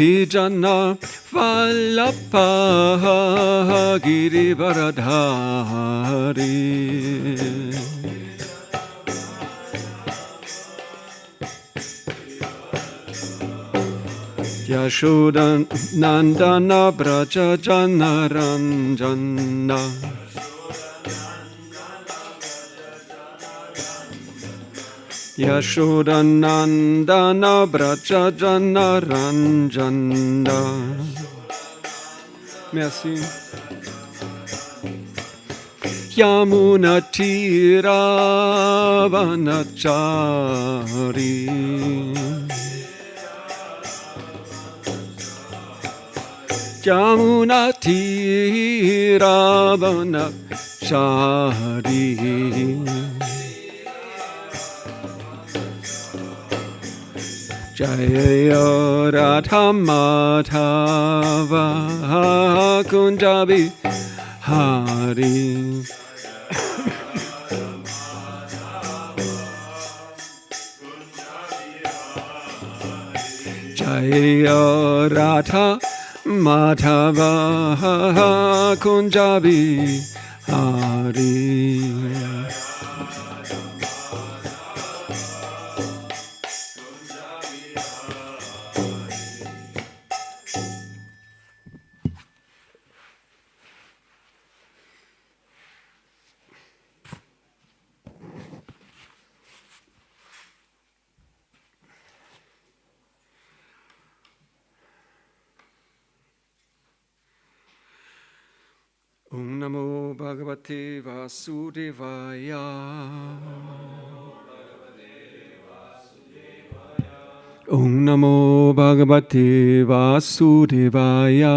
Gopijana Vallabha Girivaradhari. Yashoda Nandana Braja Jana Ranjana. Yashoda Nandana Braja Jana Ranjana. Merci. Yamuna Tira Vanachari. Yamuna Tira Vanachari. Jaya Radha Madhava Kunjabi Hari. Jaya Radha Madhava Kunjabi Hari. Om Namo Bhagavate Vasudevaya. Om Namo Bhagavate Vasudevaya.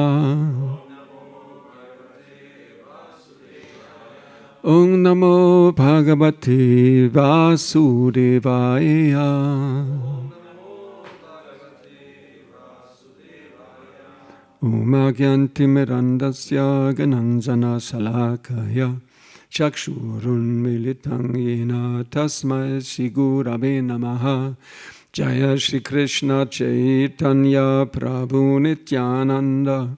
Om Namo Bhagavate Vasudevaya. Om Agyantimirandasya Gananjana Salakaya Chakshurun Militang Yena Tasmai Shri Gurave Namaha. Jaya Shri Krishna Chaitanya Prabhu Nityananda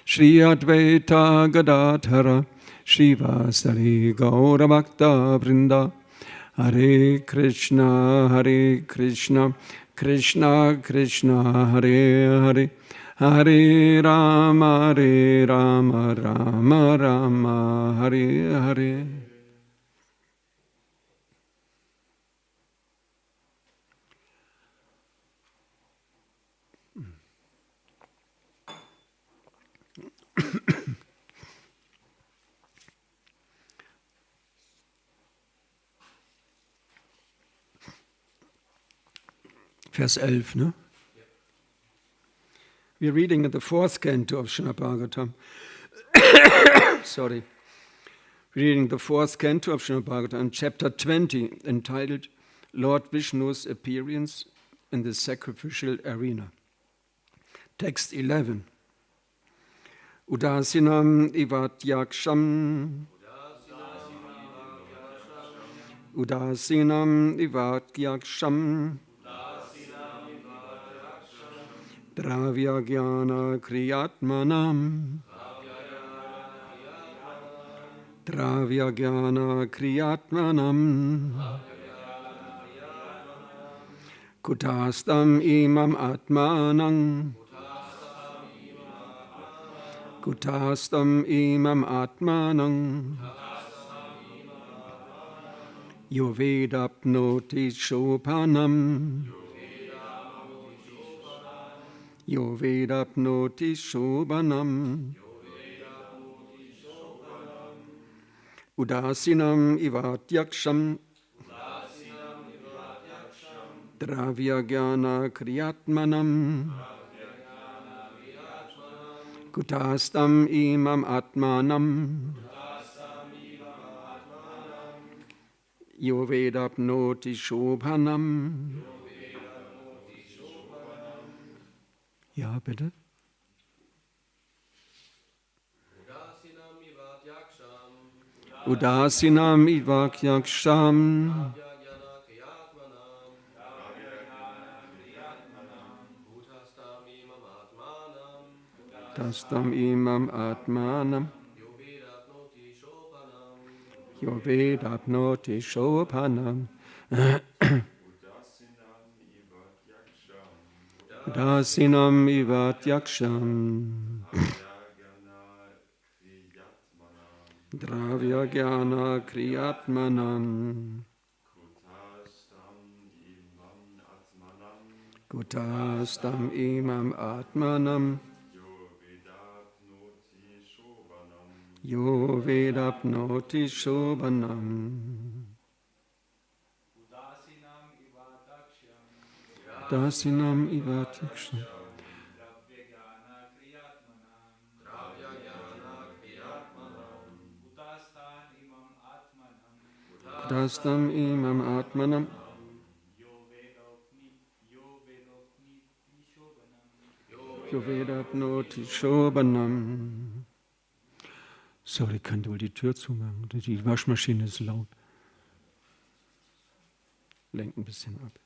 Shri Advaita Gadadhara Shri Vasari Gaura Bhakta Vrinda. Hare Krishna Krishna Krishna Hare Hare, Hare Rama Rama Rama Hare Hare. Vers 11, ne? We're reading in the fourth canto of Srimad Bhagavatam. Sorry. We're reading the fourth canto of Srimad Bhagavatam, chapter 20, entitled Lord Vishnu's Appearance in the Sacrificial Arena. Text 11. Udasinam ivatyaksham. Udasinam ivatyaksham. Dravya Jnana Kriyatmanam. Dravya Jnana Kriyatmanam. Kutastam imam atmanam. Kutastam imam atmanam. Yovedapnoti shopanam. Yovedapnoti shobanam. Udasinam ivatyaksham. Dravya Jnana Kriyatmanam. Kutastam imam atmanam. Yovedapnoti shobhanam. Ja, bitte. Udasinam ivatyaksham. Tastam imam atmanam yovedapnoti shopanam dasinam ivat yaksham dravya jnana kriyatmanam kutastam imam atmanam yo vedapnoti shobanam dasinam ivataksham kutastam imam atmanam yo vedapnoti shobanam. Sorry, ich kann wohl die Tür zumachen. Die Waschmaschine ist laut. Lenkt ein bisschen ab.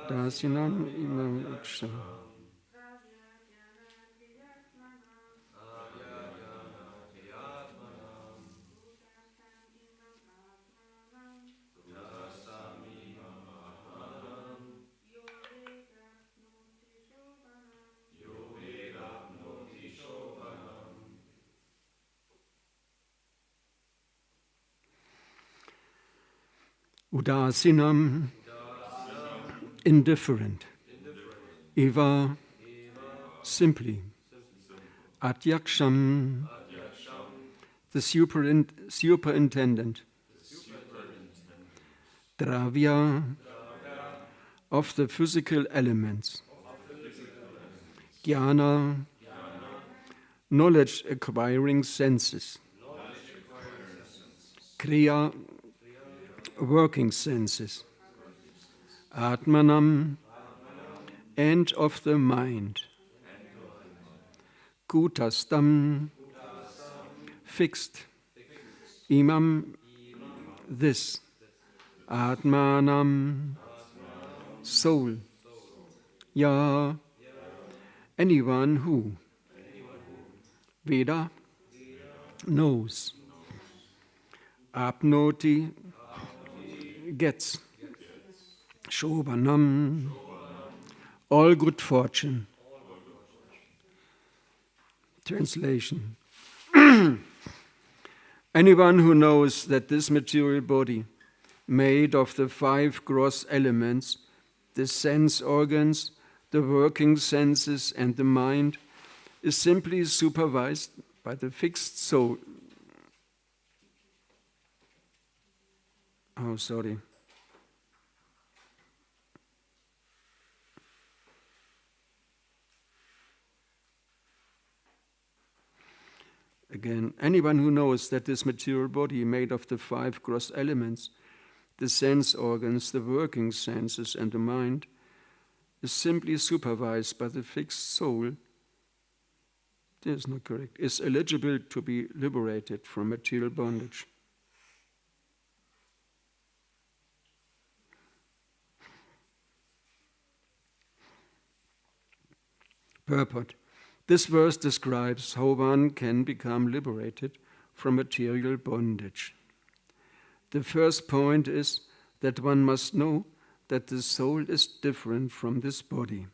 Dasinam imam yaksham Udasinam, indifferent. Eva, simply. Atyaksham, the superintendent. Dravya, of the physical elements. Jnana, knowledge acquiring senses. Kriya, working senses. Atmanam, and of the mind. Kutastam, fixed. Imam, this. Atmanam, soul. Ya, anyone who. Veda, knows. Apnoti, gets. Shobanam, all good fortune. Translation. Anyone who knows that this material body, made of the 5 gross elements, the sense organs, the working senses, and the mind, is simply supervised by the fixed soul. Oh, sorry. Again, anyone who knows that this material body made of the 5 gross elements, the sense organs, the working senses, and the mind, is simply supervised by the fixed soul, this is not correct, is eligible to be liberated from material bondage. Purport. This verse describes how one can become liberated from material bondage. The first point is that one must know that the soul is different from this body.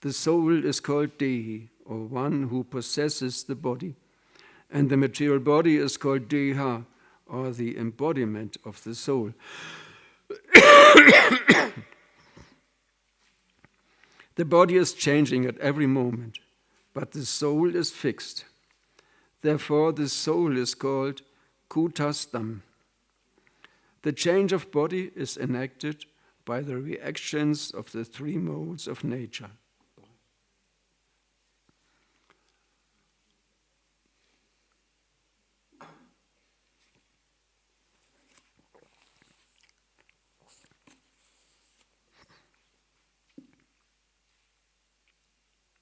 The soul is called Dehi, or one who possesses the body, and the material body is called Deha, or the embodiment of the soul. The body is changing at every moment, but the soul is fixed. Therefore, the soul is called kutastam. The change of body is enacted by the reactions of the 3 modes of nature.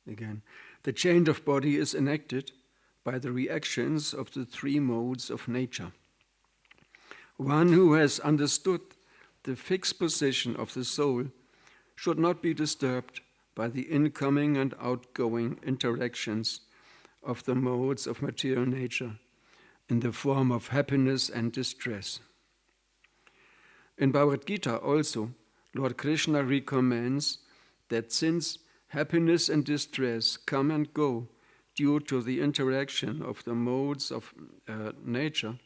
Again, the change of body is enacted by the reactions of the 3 modes of nature. One who has understood the fixed position of the soul should not be disturbed by the incoming and outgoing interactions of the modes of material nature in the form of happiness and distress. In Bhagavad Gita also, Lord Krishna recommends that since happiness and distress come and go due to the interaction of the modes of nature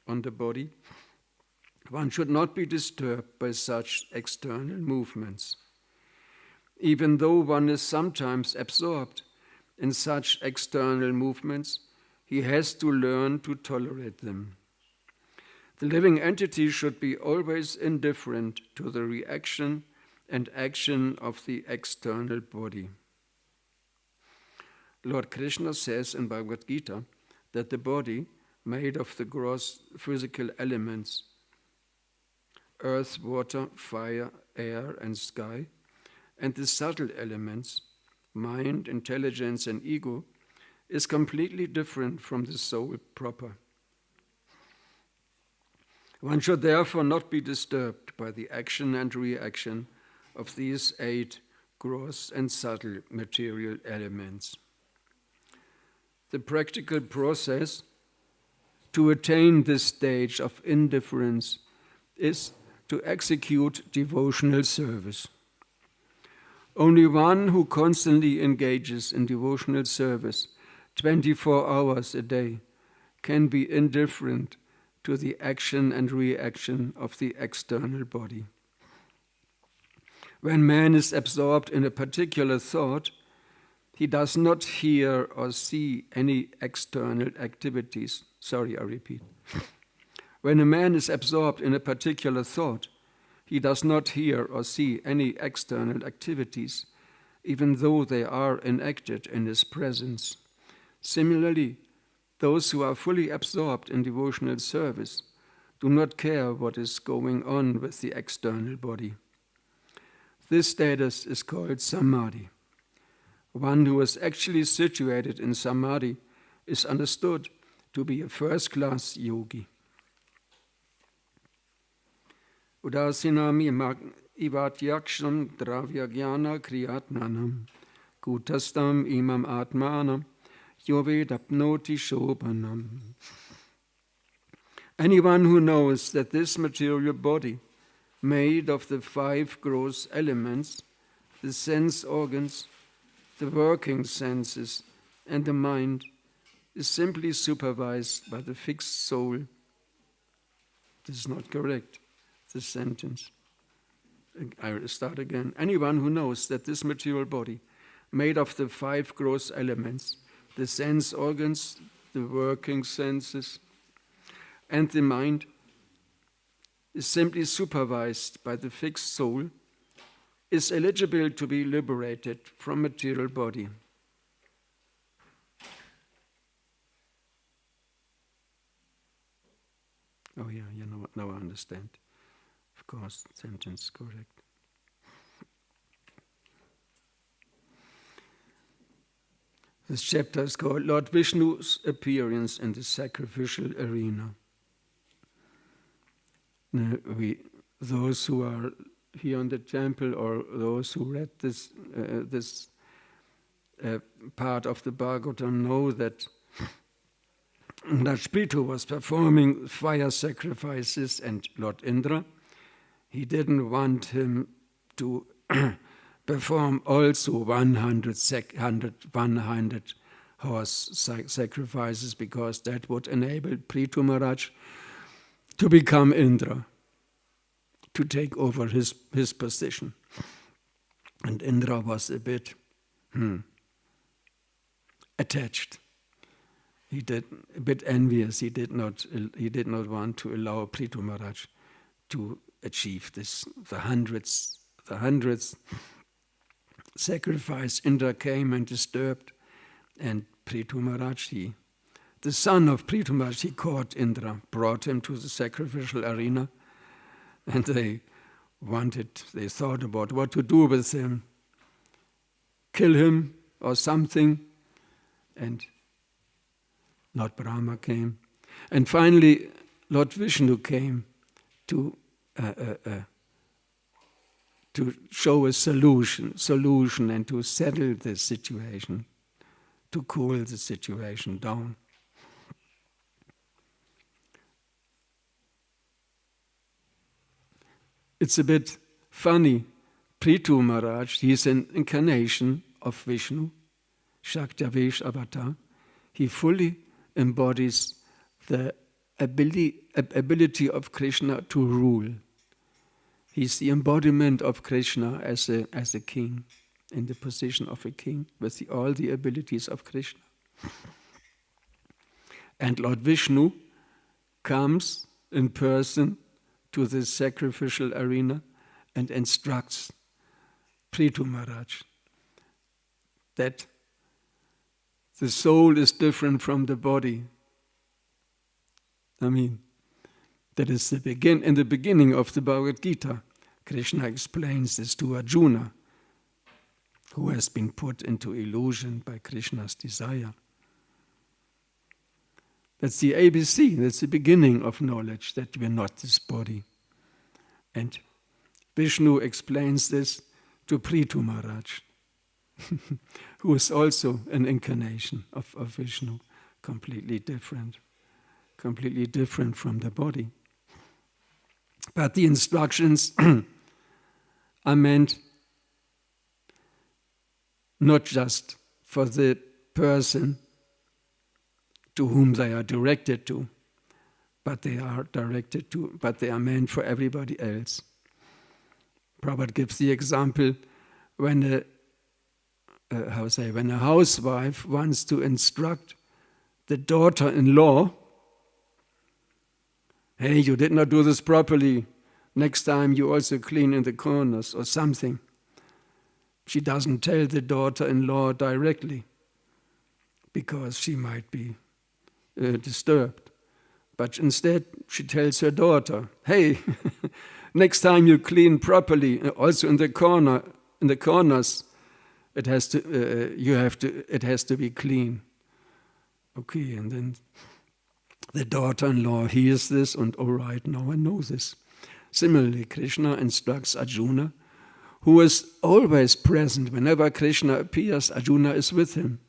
on the body, one should not be disturbed by such external movements. Even though one is sometimes absorbed in such external movements, he has to learn to tolerate them. The living entity should be always indifferent to the reaction and action of the external body. Lord Krishna says in Bhagavad Gita that the body, made of the gross physical elements, earth, water, fire, air, and sky, and the subtle elements, mind, intelligence, and ego, is completely different from the soul proper. One should therefore not be disturbed by the action and reaction of these 8 gross and subtle material elements. The practical process to attain this stage of indifference is to execute devotional service. Only one who constantly engages in devotional service 24 hours a day can be indifferent to the action and reaction of the external body. When man is absorbed in a particular thought, he does not hear or see any external activities. Sorry, I repeat. When a man is absorbed in a particular thought, he does not hear or see any external activities, even though they are enacted in his presence. Similarly, those who are fully absorbed in devotional service do not care what is going on with the external body. This status is called samadhi. One who is actually situated in samadhi is understood to be a first-class yogi. Udasinam ivatyaksham dravyagyana kriyatmanam kutastam imam atmanam yovedapnoti shobhanam. Anyone who knows that this material body, made of the 5 gross elements, the sense organs, the working senses, and the mind, is simply supervised by the fixed soul. This is not correct, this sentence. I will start again. Anyone who knows that this material body, made of the 5 gross elements, the sense organs, the working senses, and the mind, is simply supervised by the fixed soul, is eligible to be liberated from material body. Oh yeah, now I understand. Of course, sentence correct. This chapter is called Lord Vishnu's Appearance in the Sacrificial Arena. Now, those who are here in the temple or those who read this part of the Bhagavatam know that Prabhu was performing fire sacrifices, and Lord Indra, he didn't want him to perform also 100 horse sacrifices, because that would enable Prithu Maharaj to become Indra, to take over his position. And Indra was a bit attached. He did a bit envious. He did not want to allow Prithu Maharaj to achieve this. The hundredth sacrifice, Indra came and disturbed, and Prithu Maharaj, the son of Prithu Maharaj, he caught Indra, brought him to the sacrificial arena, and they thought about what to do with him, kill him or something, and Lord Brahma came. And finally, Lord Vishnu came to to show a solution and to settle the situation, to cool the situation down. It's a bit funny. Prithu Maharaj, he is an incarnation of Vishnu, Shaktavesh avatar. He fully embodies the ability of Krishna to rule. He's the embodiment of Krishna as a king, in the position of a king, with all the abilities of Krishna. And Lord Vishnu comes in person to the sacrificial arena and instructs Prithu Maharaj that the soul is different from the body. That is in the beginning of the Bhagavad Gita. Krishna explains this to Arjuna, who has been put into illusion by Krishna's desire. That's the ABC, that's the beginning of knowledge, that we're not this body. And Vishnu explains this to Prithu Maharaj, who is also an incarnation of Vishnu, completely different from the body. But the instructions are meant not just for the person to whom they are directed to, but they are meant for everybody else. Prabhupada gives the example when a housewife wants to instruct the daughter-in-law, hey, you did not do this properly. Next time you also clean in the corners or something. She doesn't tell the daughter-in-law directly because she might be disturbed. But instead she tells her daughter, hey, next time you clean properly, also in the corners, it has to be clean. Okay, and then the daughter-in-law hears this and, all right, now I know this. Similarly, Krishna instructs Arjuna, who is always present. Whenever Krishna appears, Arjuna is with him.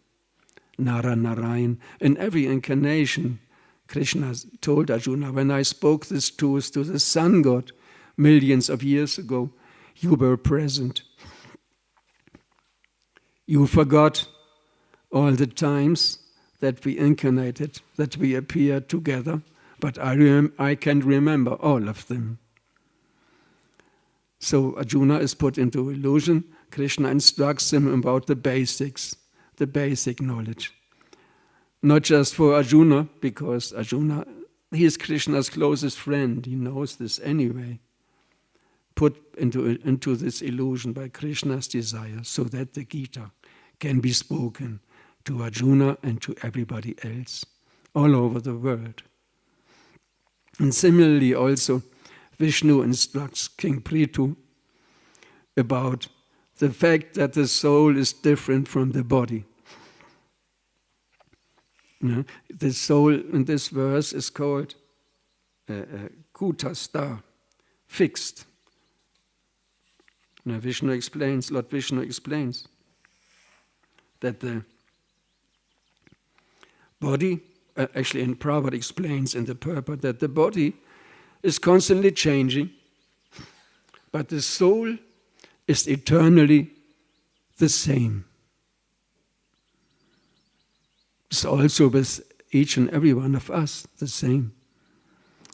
Narayan. In every incarnation, Krishna told Arjuna, when I spoke this truth to the sun god millions of years ago, you were present. You forgot all the times that we incarnated, that we appeared together, but I can remember all of them. So Arjuna is put into illusion. Krishna instructs him about the basics, the basic knowledge. Not just for Arjuna, because Arjuna, he is Krishna's closest friend. He knows this anyway. Put into this illusion by Krishna's desire, so that the Gita can be spoken to Arjuna and to everybody else all over the world. And similarly also, Vishnu instructs King Prithu about the fact that the soul is different from the body. The soul in this verse is called kutastha, fixed. Lord Vishnu explains that the body, actually, and Prabhupada explains in the purport that the body is constantly changing, but the soul is eternally the same. It's also with each and every one of us the same.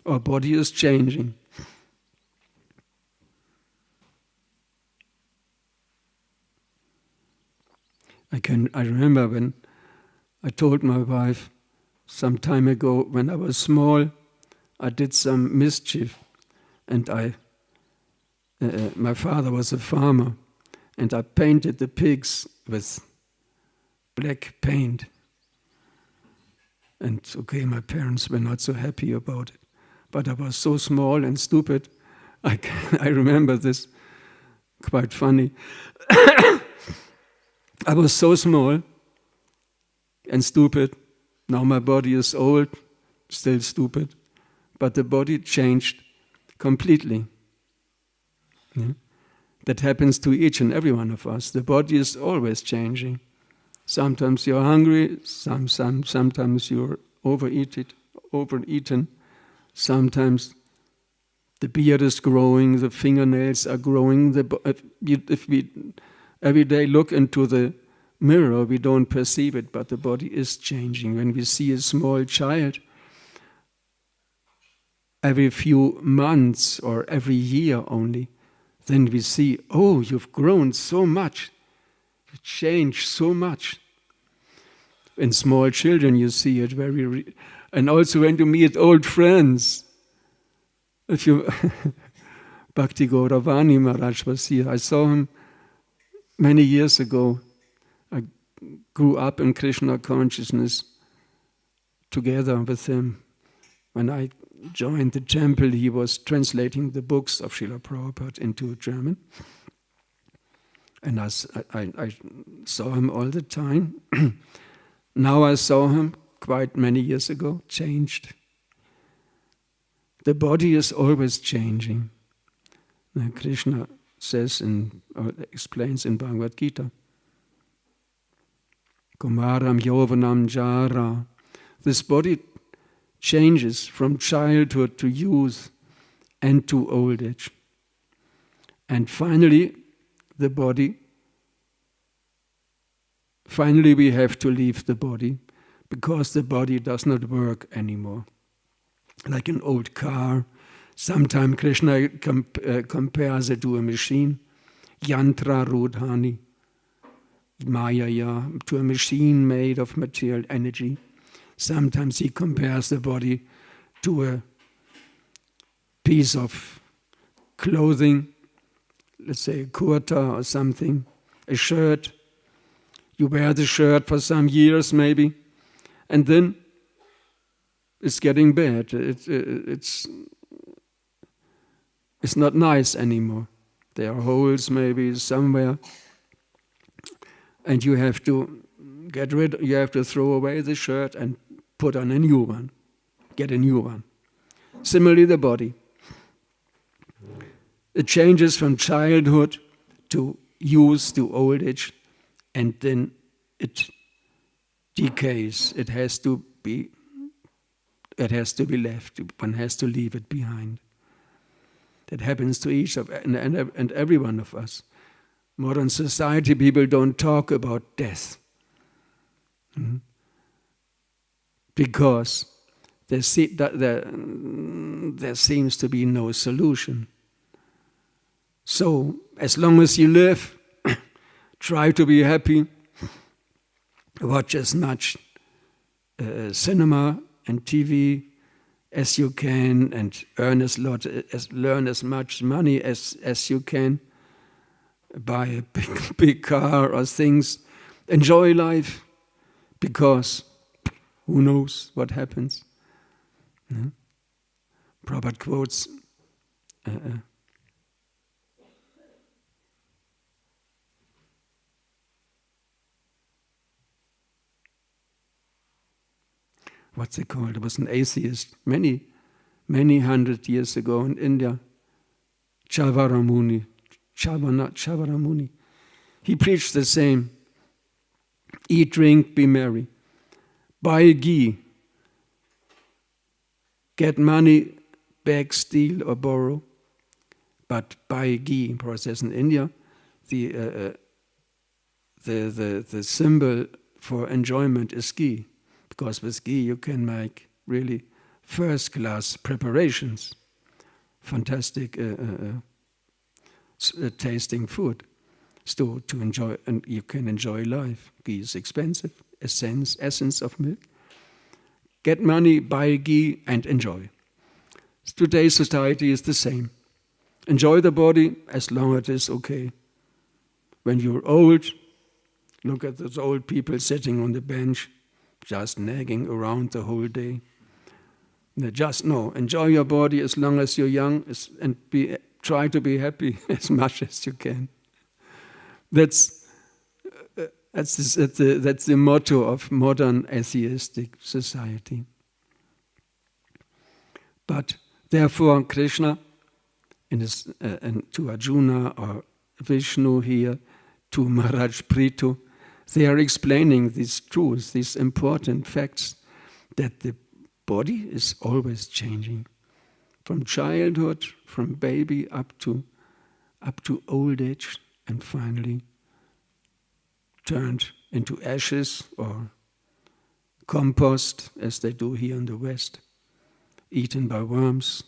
Our body is changing. I remember when I told my wife some time ago, when I was small, I did some mischief, and my father was a farmer, and I painted the pigs with black paint. And okay, my parents were not so happy about it, but I was so small and stupid. I remember this, quite funny. I was so small and stupid. Now my body is old, still stupid, but the body changed completely. Yeah? That happens to each and every one of us. The body is always changing. Sometimes you're hungry, sometimes you're overeaten. Sometimes the beard is growing, the fingernails are growing. If we every day look into the mirror, we don't perceive it, but the body is changing. When we see a small child, every few months or every year only, then we see, oh, you've grown so much, you changed so much. In small children, you see it and also when you meet old friends. If you, Bhakti Gauravani Maharaj was here. I saw him many years ago. I grew up in Krishna consciousness together with him. When I joined the temple, he was translating the books of Srila Prabhupada into German. And I saw him all the time. Now I saw him quite many years ago, changed. The body is always changing. Now Krishna says explains in Bhagavad Gita. Kumaram Yovanam Jara. This body changes from childhood to youth and to old age. And finally we have to leave the body because the body does not work anymore. Like an old car, sometimes Krishna compares it to a machine, yantra rodhani, mayaya, to a machine made of material energy. Sometimes he compares the body to a piece of clothing, let's say a kurta or something, a shirt. You wear the shirt for some years maybe, and then it's getting bad. It's not nice anymore. There are holes maybe somewhere, and you have to throw away the shirt and put on a new one, get a new one. Similarly, the body. It changes from childhood to youth to old age, and then it decays. It has to be left. One has to leave it behind. That happens to each and every one of us. Modern society, people don't talk about death. Because there seems to be no solution. So, as long as you live, try to be happy, watch as much cinema and TV as you can, and learn as much money as you can, buy a big car or things, enjoy life, because who knows what happens. Prabhupada quotes what's it called? It was an atheist many 100 years ago in India. Chavaramuni. He preached the same. Eat, drink, be merry. Buy ghee. Get money, beg, steal, or borrow. But buy ghee. Process in India, the symbol for enjoyment is ghee. Because with ghee you can make really first-class preparations, fantastic tasting food, to enjoy, and you can enjoy life. Ghee is expensive, essence of milk. Get money, buy ghee, and enjoy. Today's society is the same. Enjoy the body as long as it is okay. When you're old, look at those old people sitting on the bench, just nagging around the whole day. Enjoy your body as long as you're young, and try to be happy as much as you can. That's the motto of modern atheistic society. But therefore, Krishna, to Arjuna or Vishnu here to Maharaj Prithu, they are explaining these truths, these important facts, that the body is always changing. From childhood, from baby up to old age, and finally turned into ashes or compost, as they do here in the West, eaten by worms.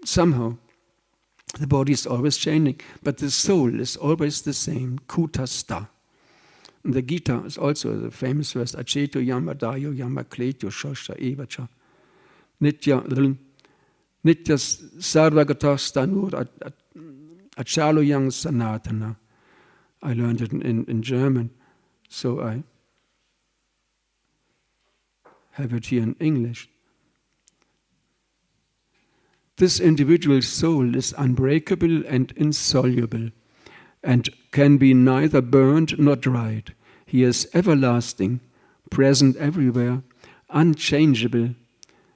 Somehow, the body is always changing, but the soul is always the same, kutastha. And the Gita is also the famous verse, Acheto yama dayo yama kletyo shosha evacha. Nitya sarvagatanur achalo yang sanatana. I learned it in German, so I have it here in English. This individual soul is unbreakable and insoluble, and can be neither burned nor dried. He is everlasting, present everywhere, unchangeable,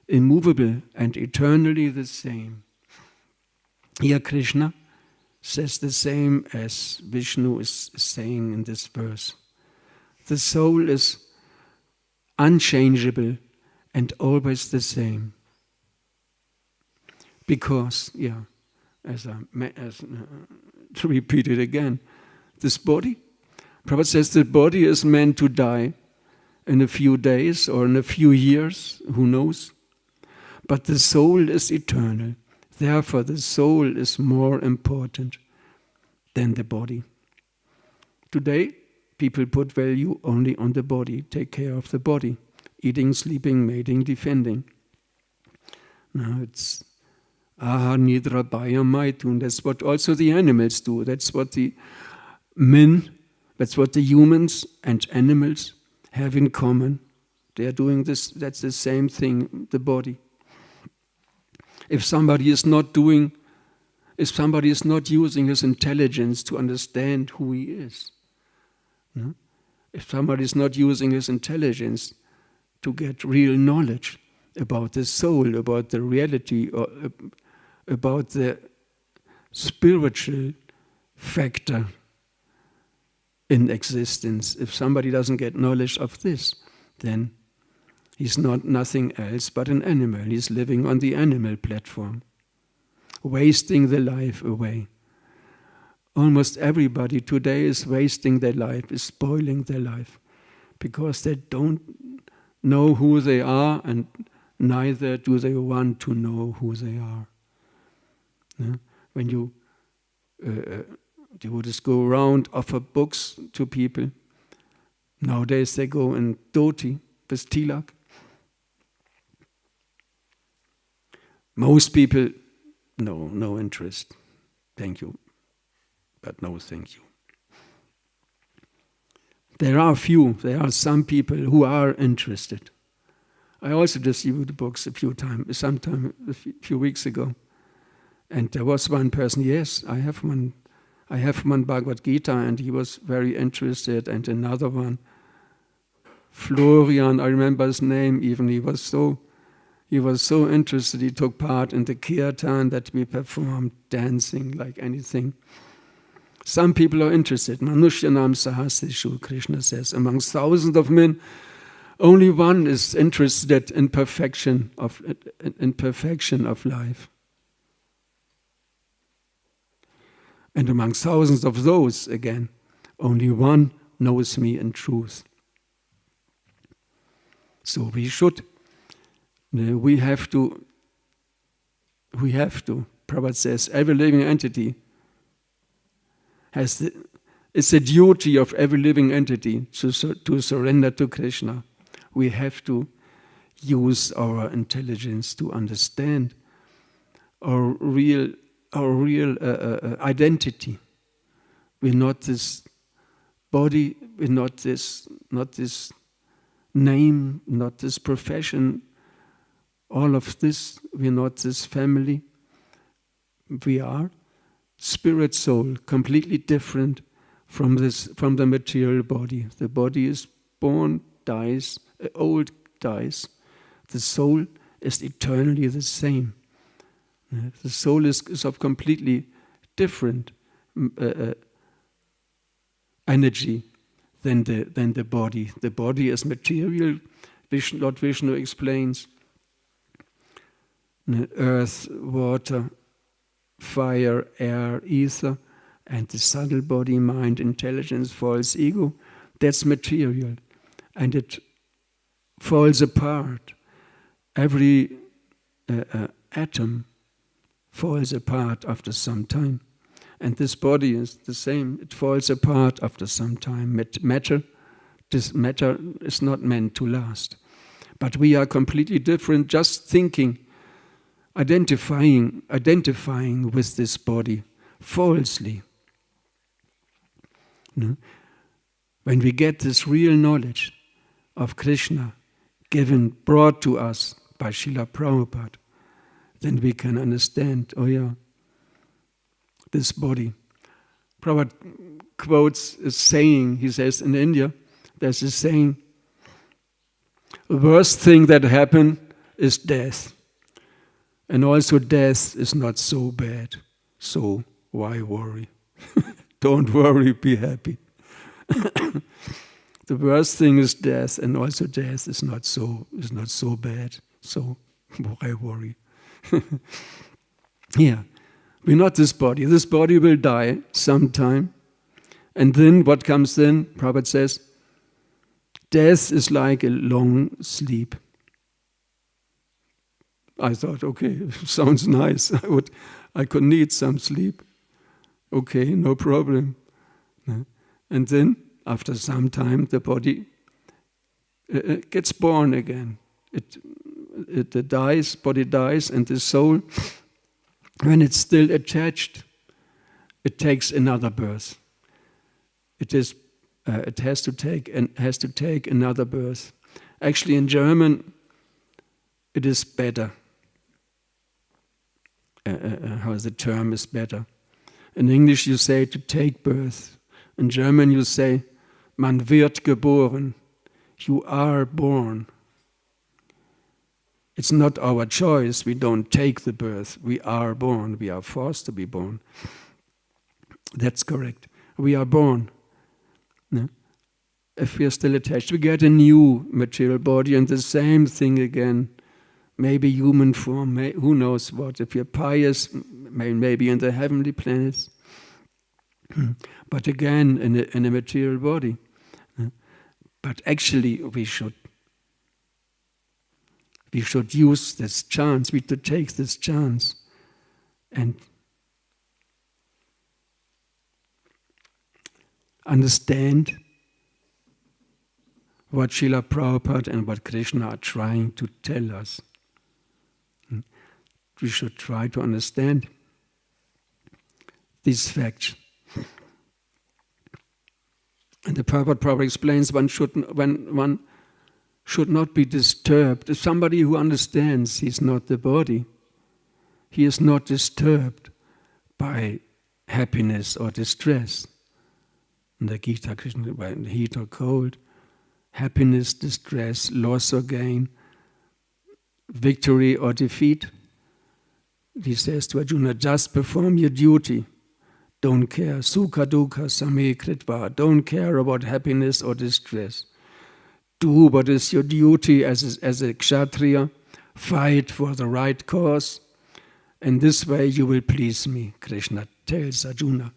immovable, and eternally the same. Here Krishna says the same as Vishnu is saying in this verse. The soul is unchangeable and always the same. Because, to repeat it again, this body, Prabhupada says the body is meant to die in a few days or in a few years, who knows? But the soul is eternal. Therefore, the soul is more important than the body. Today, people put value only on the body, take care of the body, eating, sleeping, mating, defending. Now it's Aha, Nidra, Baya, Maitun. That's what also the animals do. That's what the men, that's what the humans and animals have in common. They are doing this, that's the same thing, the body. If somebody is not using his intelligence to understand who he is, no? If somebody is not using his intelligence to get real knowledge about the soul, about the reality, or about the spiritual factor in existence, if somebody doesn't get knowledge of this, then he's nothing else but an animal. He's living on the animal platform, wasting the life away. Almost everybody today is wasting their life, is spoiling their life, because they don't know who they are, and neither do they want to know who they are. When you would just go around, offer books to people. Nowadays they go in dhoti with tilak. Most people, no interest. Thank you, but no thank you. There are some people who are interested. I also distributed books a few weeks ago. And there was one person, yes, I have one Bhagavad Gita, and he was very interested, and another one, Florian, I remember his name even, he was so interested, he took part in the kirtan that we performed, dancing like anything. Some people are interested. Manushyanam sahasrishu, Krishna says, amongst thousands of men, only one is interested in perfection of life. And among thousands of those, again, only one knows me in truth. So we have to, Prabhupada says, every living entity it's a duty of every living entity to surrender to Krishna. We have to use our intelligence to understand our real identity. We're not this body, we're not this name, not this profession, all of this, we're not this family. We are spirit soul, completely different from the material body. The body is born, dies, old, dies. The soul is eternally the same. The soul is of completely different energy than the body. The body is material. Lord Vishnu explains earth, water, fire, air, ether, and the subtle body, mind, intelligence, false ego. That's material, and it falls apart. Every atom falls apart after some time. And this body is the same. It falls apart after some time. This matter is not meant to last. But we are completely different, just thinking, identifying with this body falsely. No? When we get this real knowledge of Krishna brought to us by Srila Prabhupada, then we can understand, oh yeah, this body. Prabhupada quotes a saying, he says in India, there's a saying, the worst thing that happened is death. And also death is not so bad. So why worry? Don't worry, be happy. The worst thing is death, and also death is not so bad. So why worry? Yeah, we're not this body. This body will die sometime. And then what comes then? Prabhupada says, death is like a long sleep. I thought, okay, sounds nice. I could need some sleep. Okay, no problem. And then, after some time, the body gets born again. It dies, body dies, and the soul, when it's still attached, it takes another birth. It has to take another birth. Actually, in German, it is better. How the term is better. In English, you say to take birth. In German, you say, man wird geboren. You are born. It's not our choice. We don't take the birth. We are born. We are forced to be born. That's correct. We are born. No? If we are still attached, we get a new material body and the same thing again. Maybe human form, who knows what. If you're pious, maybe in the heavenly planets. But again, in a material body. But actually, we should use this chance. We should take this chance and understand what Srila Prabhupada and what Krishna are trying to tell us. We should try to understand these facts. And the Prabhupada explains one should not be disturbed. If somebody who understands he's not the body, he is not disturbed by happiness or distress. In the Gita, Krishna, by heat or cold, happiness, distress, loss or gain, victory or defeat. He says to Arjuna, just perform your duty. Don't care. Sukha dukkha same kritva. Don't care about happiness or distress. Do what is your duty as a kshatriya. Fight for the right cause. And this way you will please me, Krishna tells Arjuna.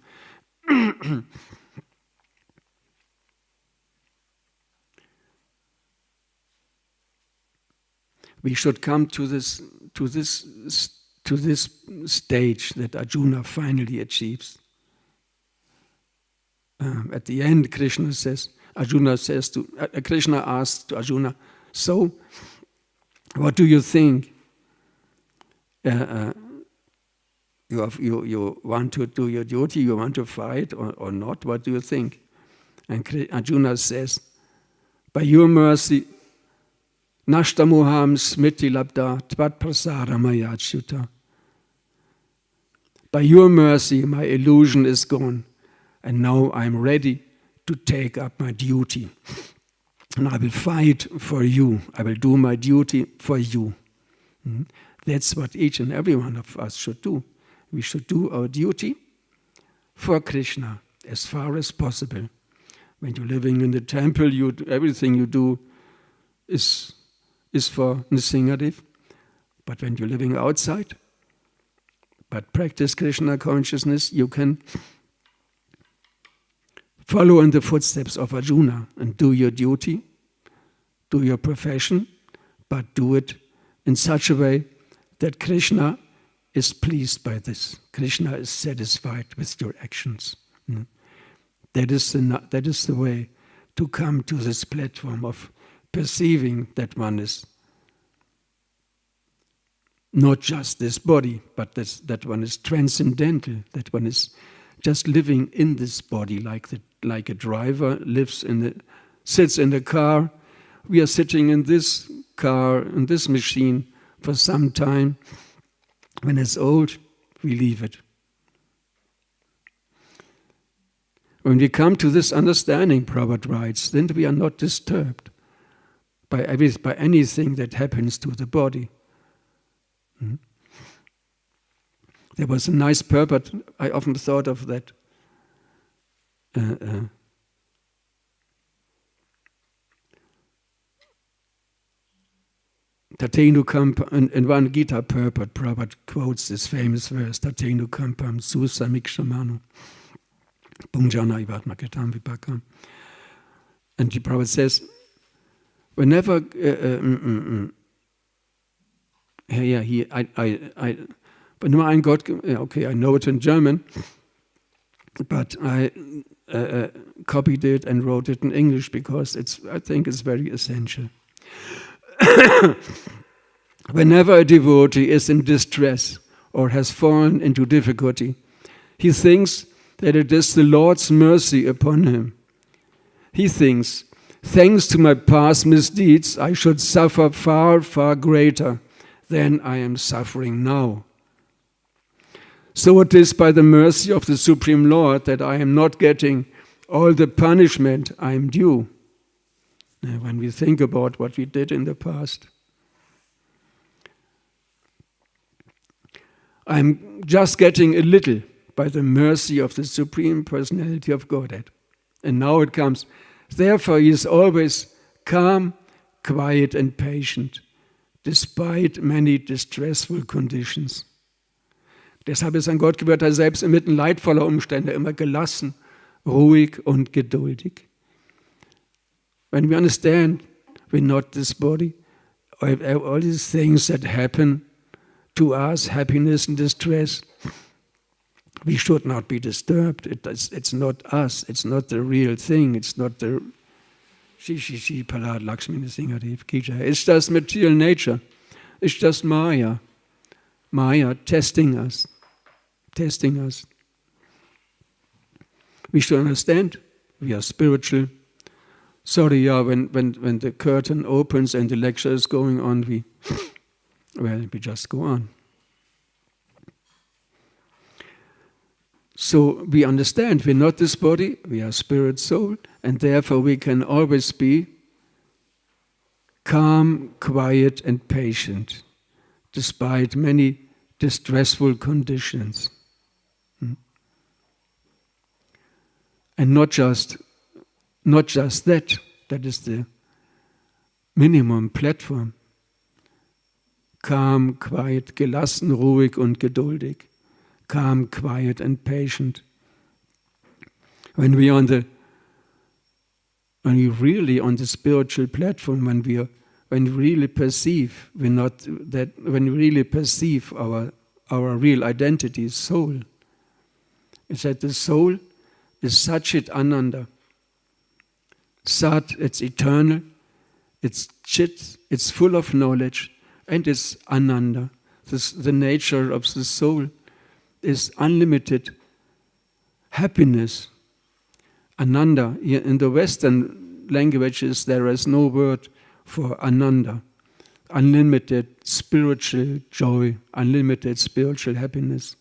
We should come to this stage that Arjuna finally achieves. At the end, Krishna asks to Arjuna, so, what do you think? You want to do your duty, you want to fight or not? What do you think? And Arjuna says, by your mercy, Nashtamuham smriti labda tvat prasara mayachyuta. By your mercy, my illusion is gone, and now I'm ready to take up my duty. And I will fight for you. I will do my duty for you. That's what each and every one of us should do. We should do our duty for Krishna as far as possible. When you're living in the temple, everything you do is for Nrsimhadev. But when you're living outside, but practice Krishna consciousness, you can follow in the footsteps of Arjuna and do your duty, do your profession, but do it in such a way that Krishna is pleased by this. Krishna is satisfied with your actions. That is the way to come to this platform of perceiving that one is not just this body, but that one is transcendental, that one is just living in this body like a driver sits in the car. We are sitting in this car, in this machine for some time. When it's old, we leave it. When we come to this understanding, Prabhupada writes, then we are not disturbed by anything that happens to the body. There was a nice purport, I often thought of that. Tatenu kampam, in one Gita purport, Prabhupada quotes this famous verse, Tatenu kampam susamikṣamanu punjana ivatmakatam vipakam. And the Prabhupada says, whenever when ein Gott, okay, I know it in German, but I copied it and wrote it in English because I think it's very essential. Whenever a devotee is in distress or has fallen into difficulty, he thinks that it is the Lord's mercy upon him. He thinks, thanks to my past misdeeds, I should suffer far, far greater than I am suffering now. So it is by the mercy of the Supreme Lord that I am not getting all the punishment I am due. Now, when we think about what we did in the past, I'm just getting a little by the mercy of the Supreme Personality of Godhead. And now it comes. Therefore, he is always calm, quiet, and patient, despite many distressful conditions. Deshalb ist ein Gott gewährt, er selbst inmitten leidvoller Umstände immer gelassen, ruhig und geduldig. When we understand we're not this body, all these things that happen to us, happiness and distress, we should not be disturbed. It's not us. It's not the real thing. It's not the Palad Lakshmi Nrsimhadev Kita. It's just material nature. It's just Maya. Maya testing us. We should understand we are spiritual. Sorry, when the curtain opens and the lecture is going on, we just go on. So we understand we're not this body, we are spirit, soul, and therefore we can always be calm, quiet, and patient, despite many distressful conditions. And not just that is the minimum platform. Calm, quiet, gelassen, ruhig und geduldig. Calm, quiet, and patient. When we really on the spiritual platform, when we really perceive our real identity, soul, it's that the soul is Satchit Ananda. Sat, it's eternal, it's Chit, it's full of knowledge, and it's Ananda. The nature of the soul is unlimited happiness. Ananda. In the Western languages, there is no word for Ananda. Unlimited spiritual joy, unlimited spiritual happiness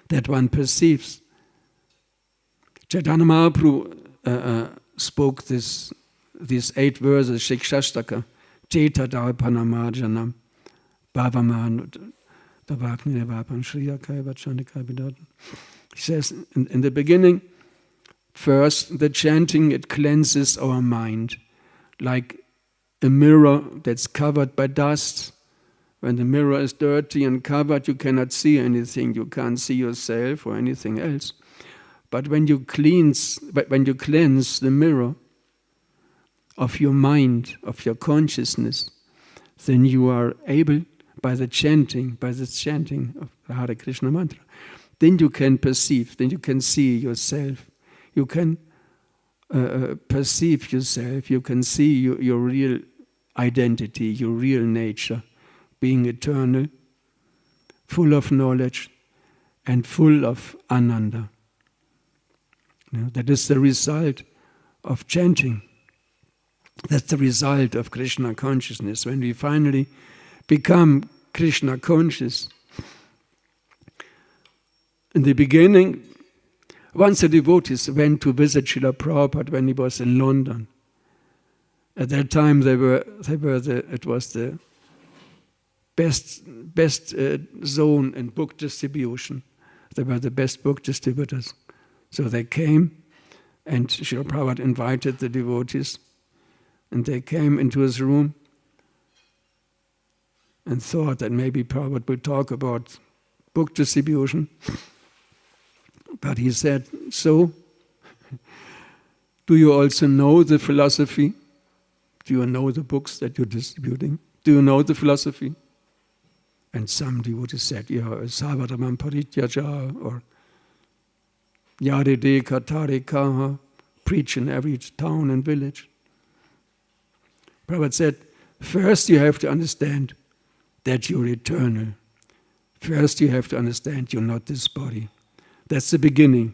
that one perceives. Chaitanya Mahaprabhu spoke these 8 verses, Shikshashtaka, Teta Darpanamajanam, Bhavaman, Davakni, Vapan, Shriyakai, Vachanikai, Bidaten. He says, in the beginning, first, the chanting, it cleanses our mind, like a mirror that's covered by dust. When the mirror is dirty and covered, you cannot see anything. You can't see yourself or anything else. But when you cleanse the mirror of your mind, of your consciousness, then you are able, by this chanting of the Hare Krishna mantra, then you can perceive, then you can see yourself. You can perceive yourself. You can see your real identity, your real nature, being eternal, full of knowledge, and full of ananda. That is the result of chanting. That's the result of Krishna consciousness. When we finally become Krishna conscious. In the beginning, once the devotees went to visit Srila Prabhupada when he was in London. At that time, it was the best zone in book distribution. They were the best book distributors. So they came, and Srila Prabhupada invited the devotees, and they came into his room and thought that maybe Prabhupada will talk about book distribution. But he said, so, do you also know the philosophy? Do you know the books that you're distributing? Do you know the philosophy? And some devotees said, yeah, Savadamam Parityaja, or Yaride Katare Kaha, preach in every town and village. Prabhupada said, first you have to understand that you're eternal. First you have to understand you're not this body. That's the beginning.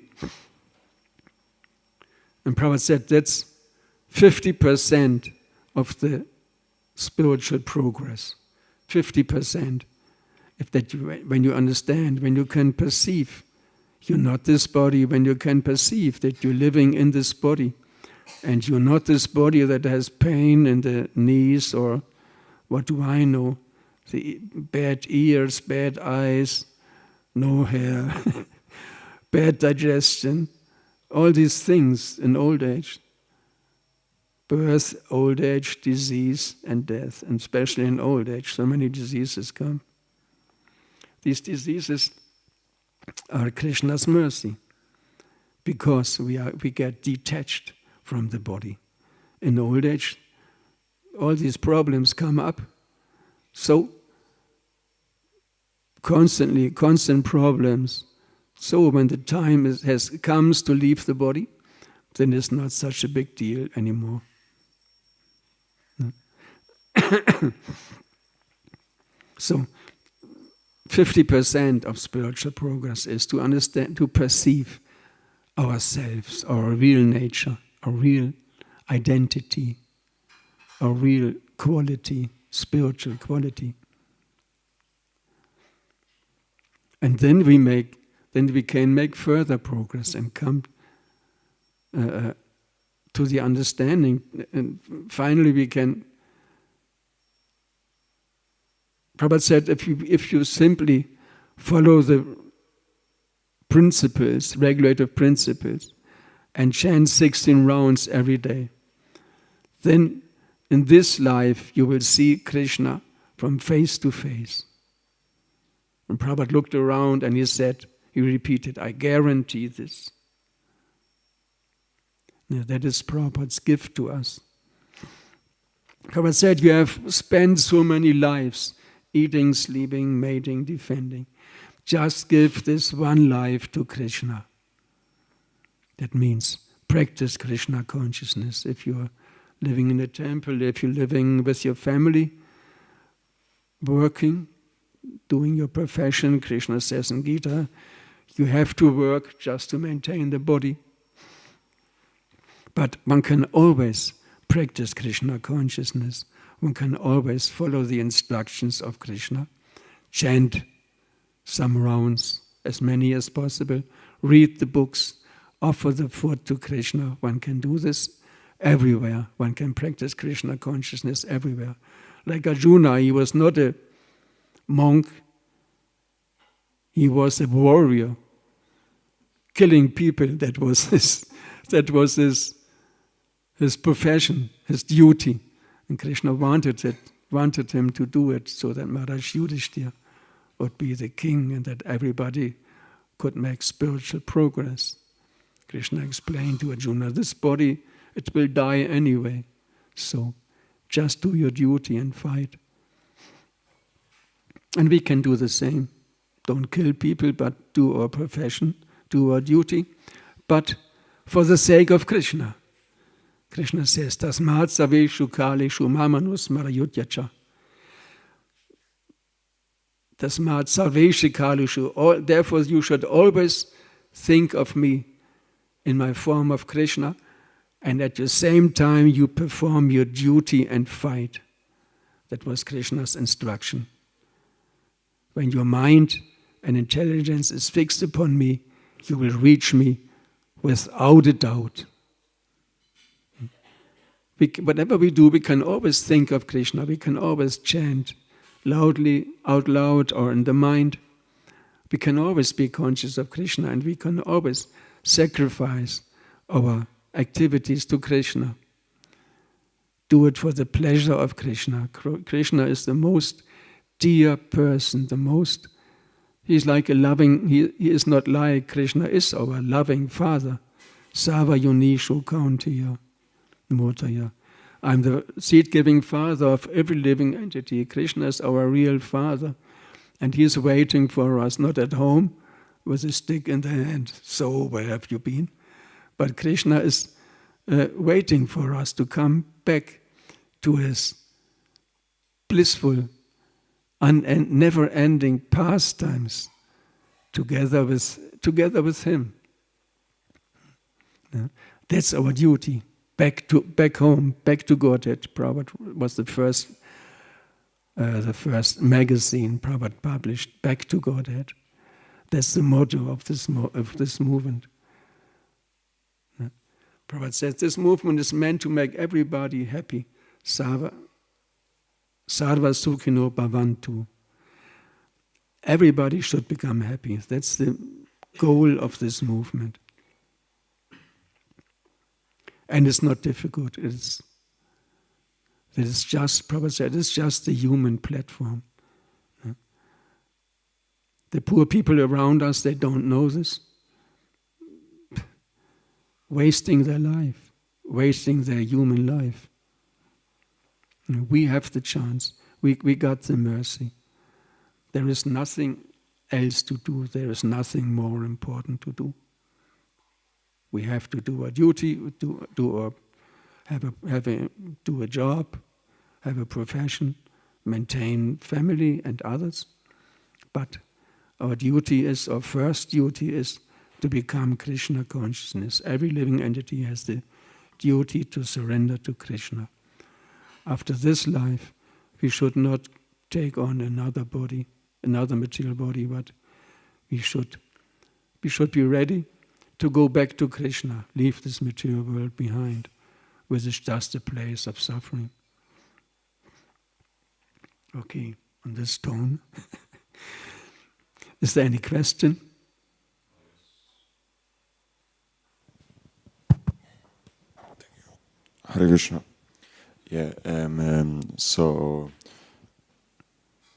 And Prabhupada said that's 50% of the spiritual progress. 50%. When you understand, when you can perceive you're not this body, when you can perceive that you're living in this body, and you're not this body that has pain in the knees, or what do I know, the bad ears, bad eyes, no hair, bad digestion, all these things in old age. Birth, old age, disease, and death, and especially in old age, so many diseases come. These diseases are Krishna's mercy, because we get detached from the body. In old age, all these problems come up. So, constant problems. So when the time comes to leave the body, then it's not such a big deal anymore. So, 50% of spiritual progress is to understand, to perceive ourselves, our real nature, our real identity, our real quality, spiritual quality. And then we can make further progress and come to the understanding. And finally we can. Prabhupada said, if you simply follow the principles, regulative principles, and chant 16 rounds every day, then in this life you will see Krishna from face to face. And Prabhupada looked around and he repeated, I guarantee this. Now, that is Prabhupada's gift to us. Prabhupada said, you have spent so many lives, eating, sleeping, mating, defending. Just give this one life to Krishna. That means practice Krishna consciousness. If you're living in a temple, if you're living with your family, working, doing your profession, Krishna says in Gita, you have to work just to maintain the body. But one can always practice Krishna consciousness. One can always follow the instructions of Krishna, chant some rounds, as many as possible, read the books, offer the food to Krishna. One can do this everywhere. One can practice Krishna consciousness everywhere. Like Arjuna, he was not a monk. He was a warrior, killing people. That was his profession, his duty. And Krishna wanted him to do it so that Maharaj Yudhishthira would be the king and that everybody could make spiritual progress. Krishna explained to Arjuna, this body, it will die anyway. So just do your duty and fight. And we can do the same. Don't kill people, but do our profession, do our duty, but for the sake of Krishna. Krishna says, Tasmat saveshu kaleshu mamanus marayutyacha. Tasmat saveshu kaleshu. Therefore you should always think of me in my form of Krishna, and at the same time you perform your duty and fight. That was Krishna's instruction. When your mind and intelligence is fixed upon me, you will reach me without a doubt. Whatever we do, we can always think of Krishna. We can always chant loudly, out loud, or in the mind. We can always be conscious of Krishna, and we can always sacrifice our activities to Krishna. Do it for the pleasure of Krishna. Krishna is the most dear person, he's like a loving, he is not like, Krishna is our loving Father. Sava Yunishu Kauntiya Motaya. I'm the seed-giving Father of every living entity. Krishna is our real Father. And he is waiting for us, not at home with a stick in the hand. So, where have you been? But Krishna is waiting for us to come back to his blissful and never-ending pastimes together with him. That's our duty. Back home, back to Godhead. Prabhupada was the first magazine Prabhupada published. Back to Godhead. That's the motto of this movement. Prabhupada says this movement is meant to make everybody happy. Sarva sukhino bhavantu. Everybody should become happy. That's the goal of this movement. And it's not difficult. It's just, Prabhupada said, it's just a human platform. The poor people around us, they don't know this. Wasting their life, wasting their human life. We have the chance. We got the mercy. There is nothing else to do. There is nothing more important to do. We have to do our duty, do a job, have a profession, maintain family and others. But our first duty is to become Krishna consciousness. Every living entity has the duty to surrender to Krishna. After this life, we should not take on another body, another material body, but we should be ready to go back to Krishna, leave this material world behind, which is just a place of suffering. Okay, on this tone. Is there any question? Hare Krishna. Yeah, so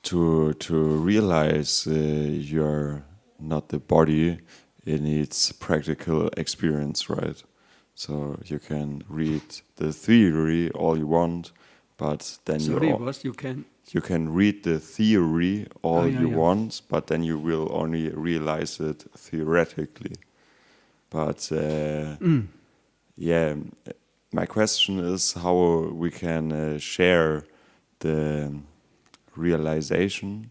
to realize you're not the body, it needs practical experience, right? So you can read the theory all you want, but then you can read the theory all you want, but then you will only realize it theoretically. But my question is how we can share the realization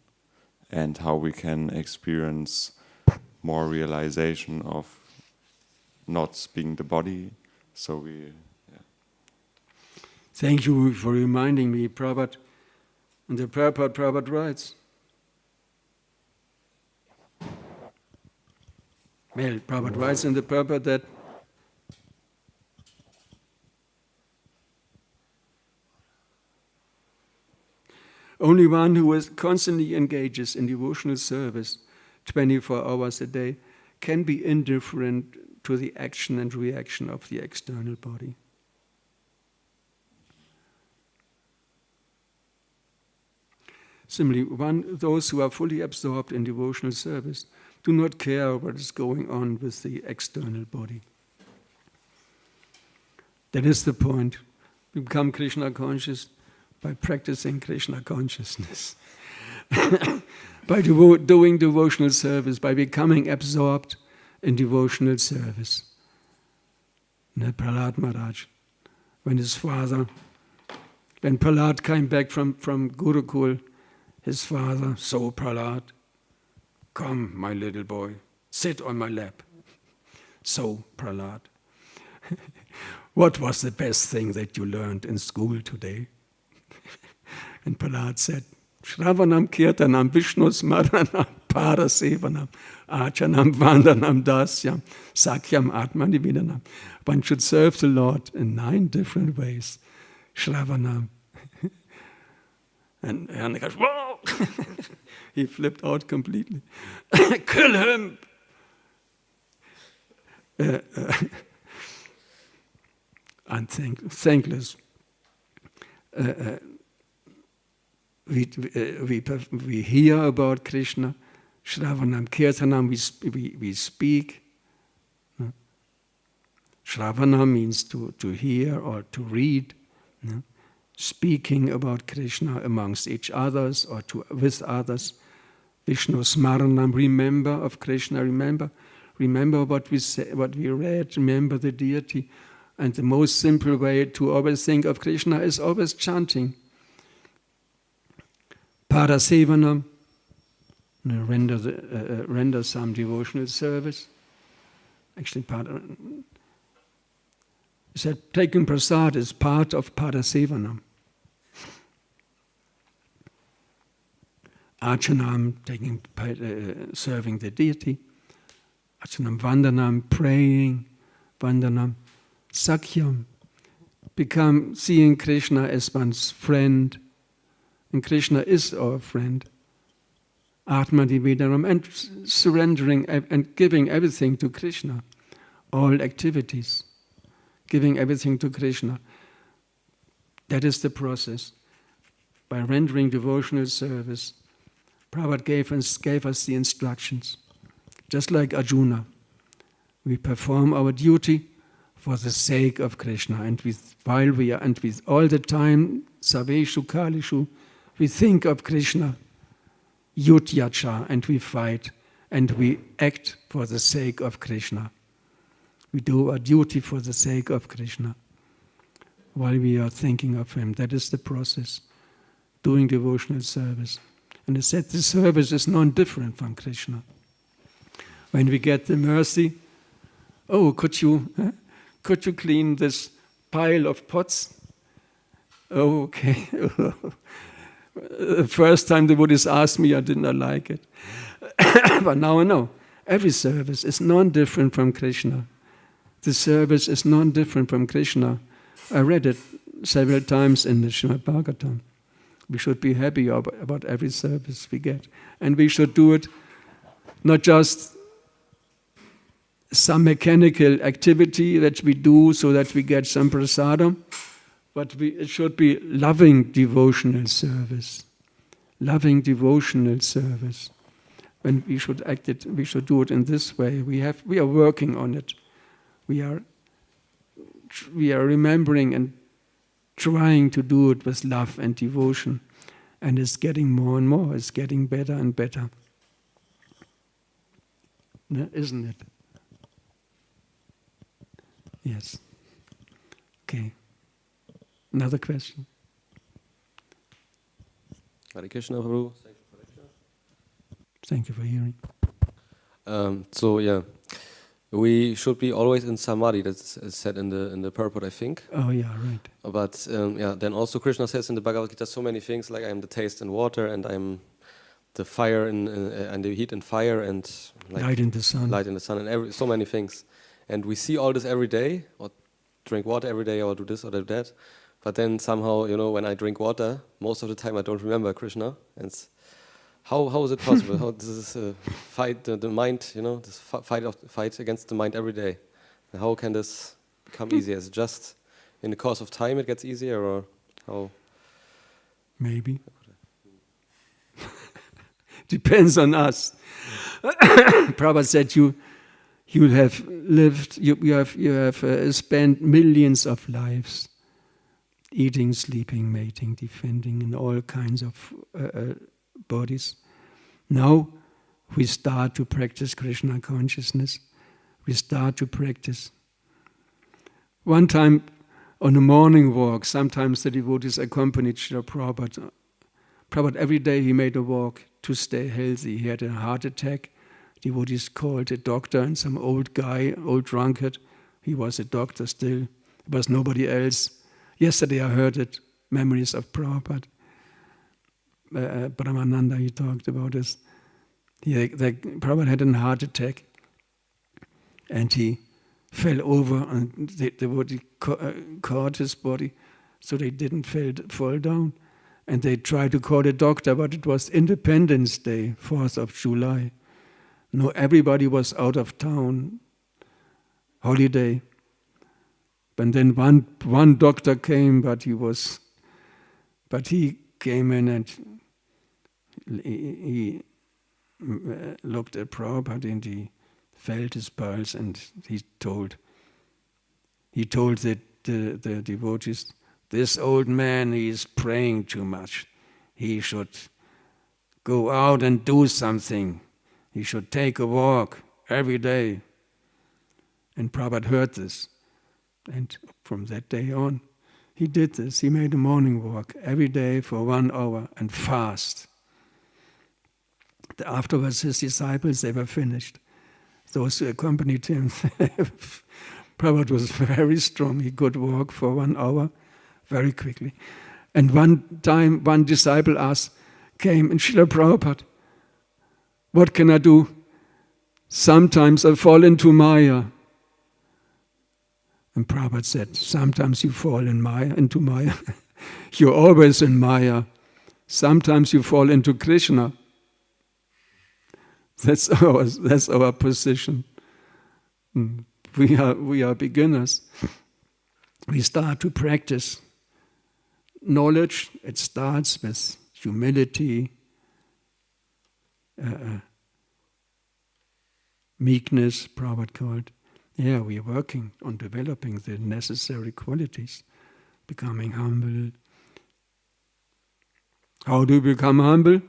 and how we can experience more realization of not being the body. So Thank you for reminding me, Prabhupada. And the Prabhupada writes. Well, Prabhupada writes in the Prabhupada that Only one who is constantly engages in devotional service 24 hours a day can be indifferent to the action and reaction of the external body. Similarly, those who are fully absorbed in devotional service do not care what is going on with the external body. That is the point. We become Krishna conscious by practicing Krishna consciousness. By doing devotional service, by becoming absorbed in devotional service. Prahlad Maharaj, when Prahlad came back from Gurukul, his father, so Prahlad, come, my little boy, sit on my lap. So Prahlad, what was the best thing that you learned in school today? And Prahlad said, Shravanam Kirtanam Vishnu Smaranam Parasevanam Achanam Vandanam Dasyam Sakyam Atmanividanam. One should serve the Lord in 9 different ways. Shravanam. And he goes, whoa! He flipped out completely. Kill him! Thankless. We hear about Krishna, Shravanam Kirtanam, we speak. Shravana means to hear or to read. Speaking about Krishna amongst each others or with others. Vishnu Smaranam, remember of Krishna, remember what we say, what we read, remember the deity. And the most simple way to always think of Krishna is always chanting. Parasevanam, render some devotional service. Actually, he said taking prasad is part of Parasevanam. Archanam, serving the deity. Archanam Vandanam, praying. Vandanam. Sakyam, seeing Krishna as one's friend. And Krishna is our friend. Atmanivedanam, and surrendering and giving everything to Krishna. All activities. Giving everything to Krishna. That is the process. By rendering devotional service, Prabhupada gave us the instructions. Just like Arjuna, we perform our duty for the sake of Krishna. And with all the time, Saveshu Kalishu, we think of Krishna, Yudhyacha, and we fight, and we act for the sake of Krishna. We do our duty for the sake of Krishna while we are thinking of Him. That is the process, doing devotional service. And I said the service is non-different from Krishna. When we get the mercy, could you clean this pile of pots? Oh, okay. The first time the Buddhists asked me, I did not like it. But now I know. Every service is non-different from Krishna. The service is non-different from Krishna. I read it several times in the Srimad Bhagavatam. We should be happy about every service we get. And we should do it not just some mechanical activity that we do so that we get some prasadam, but it should be loving devotional service. Loving devotional service. When we should we should do it in this way. We are working on it. We are remembering and trying to do it with love and devotion. And it's getting more and more. It's getting better and better. Isn't it? Yes. Okay. Another question? Hare Krishna, Prabhu. Thank you for hearing. We should be always in samadhi. That's said in the purport, I think. Oh yeah, right. But then also Krishna says in the Bhagavad Gita so many things, like I am the taste and water, and I am the fire and the heat and fire, and like light in the sun. Light in the sun, and so many things. And we see all this every day, or drink water every day, or do this or do that. But then somehow, when I drink water, most of the time I don't remember Krishna. And how is it possible? How this is a fight the mind, this fight against the mind every day. And how can this become easier? Is it just in the course of time it gets easier, or how? Maybe. Depends on us. Prabhupada said you have lived, you have spent millions of lives eating, sleeping, mating, defending, in all kinds of bodies. Now we start to practice Krishna consciousness. We start to practice. One time on a morning walk, sometimes the devotees accompanied Srila Prabhupada. Prabhupada every day he made a walk to stay healthy. He had a heart attack. Devotees called a doctor, and some old guy, old drunkard, he was a doctor still. There was nobody else. Yesterday I heard it, memories of Prabhupada. Brahmananda, he talked about this. Prabhupada had a heart attack, and he fell over, and the devotee caught his body, so they didn't fall down. And they tried to call a doctor, but it was Independence Day, 4th of July. No, everybody was out of town, holiday. And then one doctor came, but he came in and he looked at Prabhupada and he felt his pulse, and he told the devotees, this old man, he is praying too much. He should go out and do something. He should take a walk every day. And Prabhupada heard this. And from that day on, he did this. He made a morning walk every day for 1 hour and fast. Afterwards, his disciples, they were finished. Those who accompanied him, Prabhupada was very strong. He could walk for 1 hour very quickly. And one time, one disciple came, and Srila Prabhupada, what can I do? Sometimes I fall into Maya. And Prabhupada said, sometimes you fall into Maya. You're always in Maya. Sometimes you fall into Krishna. That's our position. We are beginners. We start to practice knowledge. It starts with humility, meekness, Prabhupada called. Yeah, we are working on developing the necessary qualities, becoming humble. How do we become humble?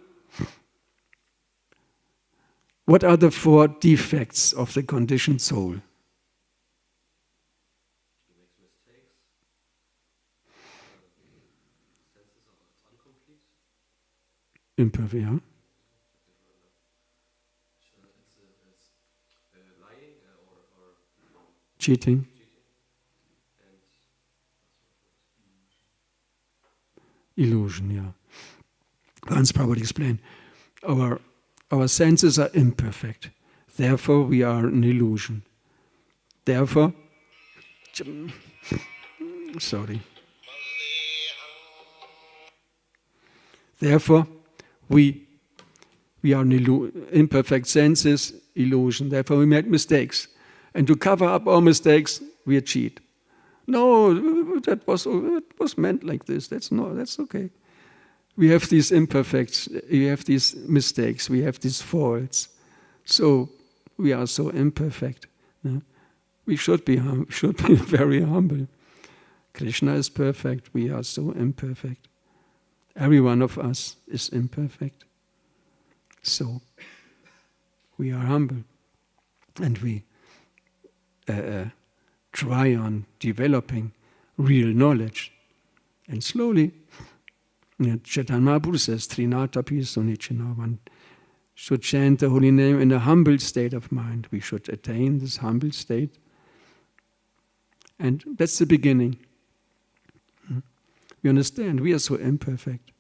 What are the 4 defects of the conditioned soul? Imperfect, yeah. Cheating. Illusion, yeah. Once Prabhupada explained, our senses are imperfect. Therefore, we are an illusion. Therefore, Therefore, we are an imperfect senses, illusion. Therefore, we make mistakes. And to cover up our mistakes, we cheat. No, that was meant like this. That's okay. We have these imperfects, we have these mistakes, we have these faults. So we are so imperfect. No? We should be very humble. Krishna is perfect, we are so imperfect. Every one of us is imperfect. So we are humble. And we try on developing real knowledge. And slowly, Chaitanya Mahaprabhu says, Trinatapi Sunichina, one should chant the holy name in a humble state of mind. We should attain this humble state. And that's the beginning. We understand we are so imperfect.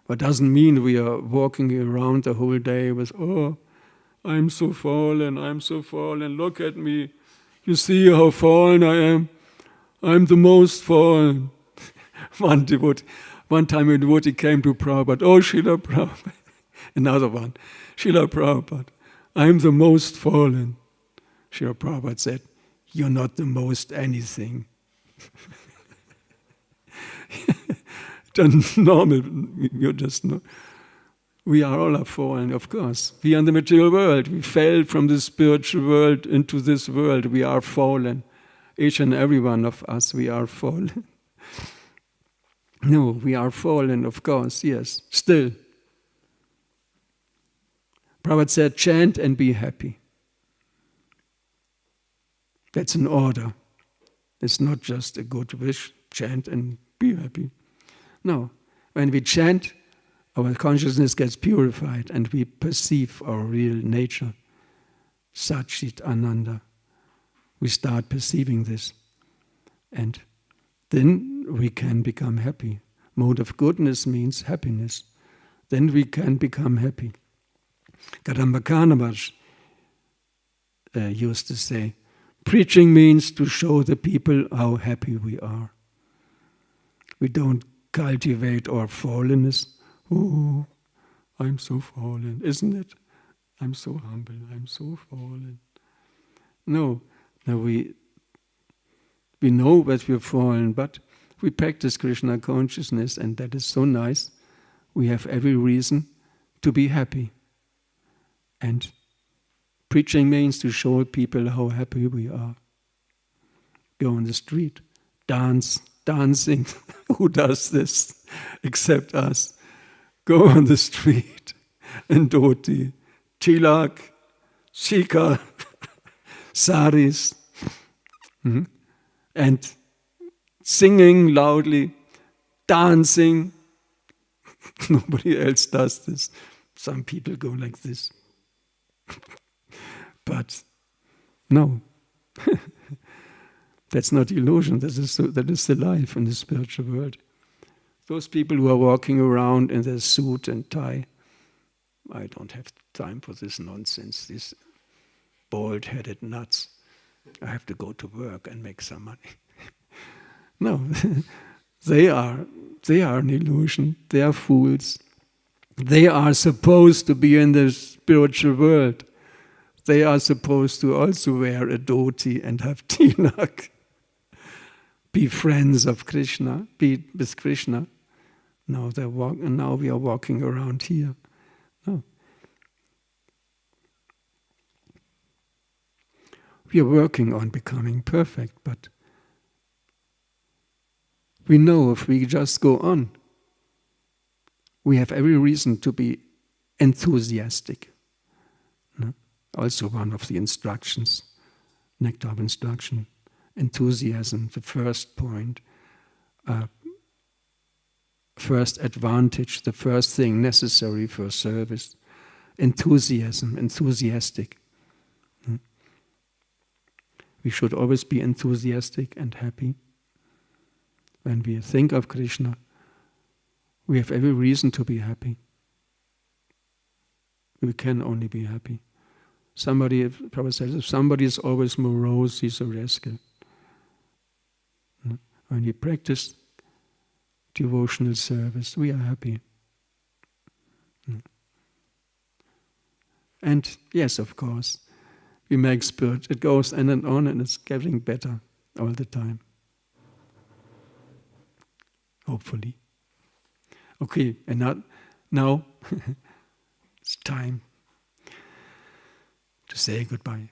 But doesn't mean we are walking around the whole day with, I'm so fallen, look at me. You see how fallen I am? I'm the most fallen. One time a devotee came to Prabhupada, oh Srila Prabhupada. Another one, Srila Prabhupada, I'm the most fallen. Srila Prabhupada said, you're not the most anything. Just normal, you're just not. We are all fallen, of course. We are in the material world. We fell from the spiritual world into this world. We are fallen. Each and every one of us, we are fallen. No, we are fallen, of course, yes, still. Prabhupada said, chant and be happy. That's an order. It's not just a good wish, chant and be happy. No, when we chant, our consciousness gets purified and we perceive our real nature. Sat Chit Ananda. We start perceiving this. And then we can become happy. Mode of goodness means happiness. Then we can become happy. Kadamba Karnavas used to say, preaching means to show the people how happy we are. We don't cultivate our fallenness. Oh, I'm so fallen, isn't it? I'm so humble, I'm so fallen. No, we know that we're fallen, but we practice Krishna consciousness, and that is so nice. We have every reason to be happy. And preaching means to show people how happy we are. Go on the street, dancing. Who does this except us? Go on the street and dhoti, tilak, shika, saris, and singing loudly, dancing. Nobody else does this. Some people go like this. But no, that's not illusion. That is the life in the spiritual world. Those people who are walking around in their suit and tie, I don't have time for this nonsense, these bald-headed nuts. I have to go to work and make some money. No, they are an illusion. They are fools. They are supposed to be in the spiritual world. They are supposed to also wear a dhoti and have tilak. Be friends of Krishna, be with Krishna. Now we are walking around here. No. We are working on becoming perfect, but we know if we just go on, we have every reason to be enthusiastic. No? Also one of the instructions, nectar of instruction, enthusiasm, the first point, first advantage, the first thing necessary for service. Enthusiasm, enthusiastic. We should always be enthusiastic and happy. When we think of Krishna, we have every reason to be happy. We can only be happy. Prabhupada says, if somebody is always morose, he's a rascal. When we practice devotional service, we are happy. And yes, of course, we make spirit. It goes on, and it's getting better all the time. Hopefully. Okay, and now it's time to say goodbye.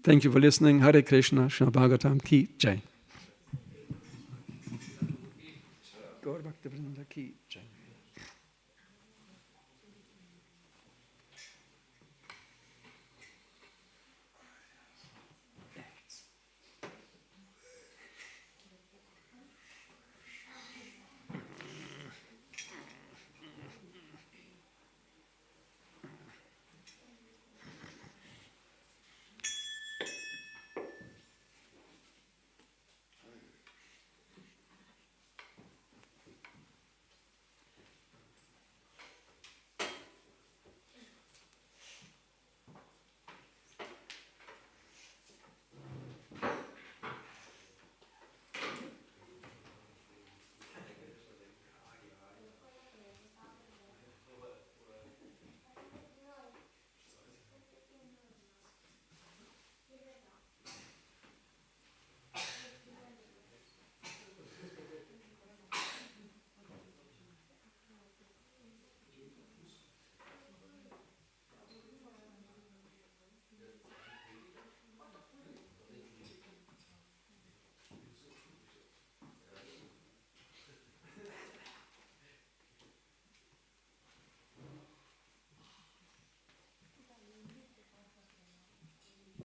Thank you for listening. Hare Krishna, Srimad Bhagavatam ki jai. Gaur Bhakta Vrinda ki jai.